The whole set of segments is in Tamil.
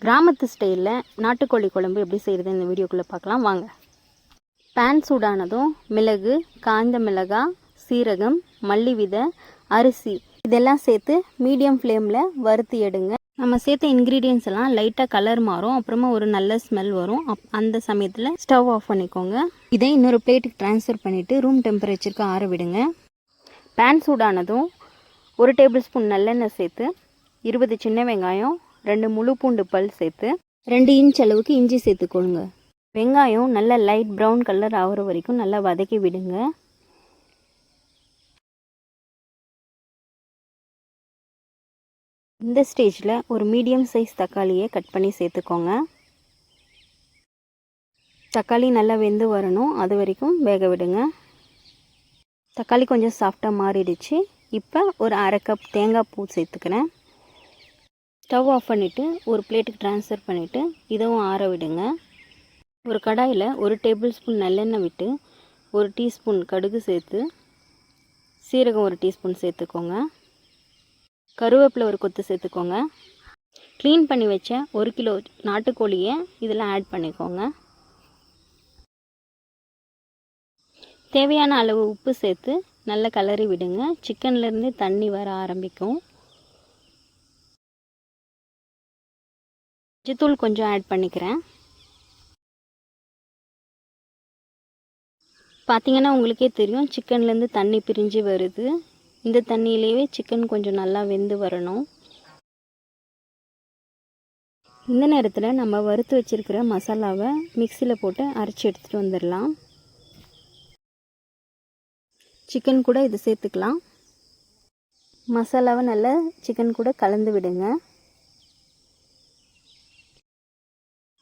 கிராமத்து ஸ்டைலில் நாட்டுக்கோழி குழம்பு எப்படி செய்கிறது இந்த வீடியோக்குள்ளே பார்க்கலாம் வாங்க. பேன் சூடானதும் மிளகு, காய்ந்த மிளகாய், சீரகம், மல்லி விதை, அரிசி இதெல்லாம் சேர்த்து மீடியம் ஃப்ளேமில் வறுத்து எடுங்க. நம்ம சேர்த்த இன்க்ரீடியன்ஸ் எல்லாம் லைட்டாக கலர் மாறும், அப்புறமா ஒரு நல்ல ஸ்மெல் வரும். அந்த சமயத்தில் ஸ்டவ் ஆஃப் பண்ணிக்கோங்க. இதை இன்னொரு பிளேட்டுக்கு ட்ரான்ஸ்ஃபர் பண்ணிவிட்டு ரூம் டெம்பரேச்சருக்கு ஆற விடுங்க. பேன் சூடானதும் 1 டேபிள் ஸ்பூன் நல்லெண்ணெய் சேர்த்து 20 சின்ன வெங்காயம், 2 முழு பூண்டு பல் சேர்த்து 2 இன்ச் அளவுக்கு இஞ்சி சேர்த்துக்கொள்ளுங்க. வெங்காயம் நல்லா லைட் ப்ரௌன் கலர் ஆகிற வரைக்கும் நல்லா வதக்கி விடுங்க. இந்த ஸ்டேஜில் ஒரு மீடியம் சைஸ் தக்காளியை கட் பண்ணி சேர்த்துக்கோங்க. தக்காளி நல்லா வெந்து வரணும், அது வரைக்கும் வேக விடுங்க. தக்காளி கொஞ்சம் சாஃப்டாக மாறிடுச்சு. இப்போ ஒரு 1/2 கப் தேங்காய் பூ சேர்த்துக்கிறேன். ஸ்டவ் ஆஃப் பண்ணிவிட்டு ஒரு பிளேட்டுக்கு ட்ரான்ஸ்ஃபர் பண்ணிவிட்டு இதுவும் ஆற விடுங்க. ஒரு கடாயில் 1 டேபிள் ஸ்பூன் நல்லெண்ணெய் விட்டு 1 டீஸ்பூன் கடுகு சேர்த்து சீரகம் 1 டீஸ்பூன் சேர்த்துக்கோங்க. கருவேப்பிலை ஒரு கொத்து சேர்த்துக்கோங்க. க்ளீன் பண்ணி வச்ச 1 கிலோ நாட்டுக்கோழியை இதில் ஆட் பண்ணிக்கோங்க. தேவையான அளவு உப்பு சேர்த்து நல்லா கலரி விடுங்க. சிக்கன்லேருந்து தண்ணி வர ஆரம்பிக்கும். மஞ்சத்தூள் கொஞ்சம் ஆட் பண்ணிக்கிறேன். பார்த்திங்கன்னா உங்களுக்கே தெரியும், சிக்கன்லேருந்து தண்ணி பிரிஞ்சு வருது. இந்த தண்ணியிலேயே சிக்கன் கொஞ்சம் நல்லா வெந்து வரணும். இந்த நேரத்தில் நம்ம வறுத்து வச்சுருக்கிற மசாலாவை மிக்சியில் போட்டு அரைச்சி எடுத்துகிட்டு வந்துடலாம். சிக்கன் கூட இது சேர்த்துக்கலாம். மசாலாவை நல்லா சிக்கன் கூட கலந்து விடுங்க.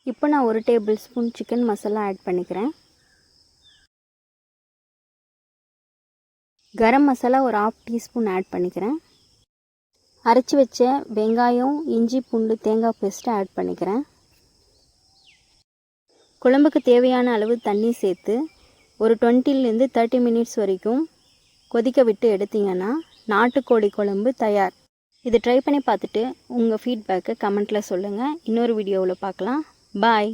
இப்போ நான் 1 table spoon chicken masala add பண்ணிக்கிறேன். கரம் மசாலா ஒரு 1/2 டீஸ்பூன் ஆட் பண்ணிக்கிறேன். அரைச்சி வச்ச வெங்காயம், இஞ்சி, பூண்டு, தேங்காய் பேஸ்ட்டு ஆட் பண்ணிக்கிறேன். குழம்புக்கு தேவையான அளவு தண்ணி சேர்த்து ஒரு 20லேருந்து 30 மினிட்ஸ் வரைக்கும் கொதிக்க விட்டு எடுத்திங்கன்னா நாட்டுக்கோழி குழம்பு தயார். இது ட்ரை பண்ணி பார்த்துட்டு உங்கள் ஃபீட்பேக்கை கமெண்ட்டில் சொல்லுங்கள். இன்னொரு வீடியோவில் பார்க்கலாம். பாய்.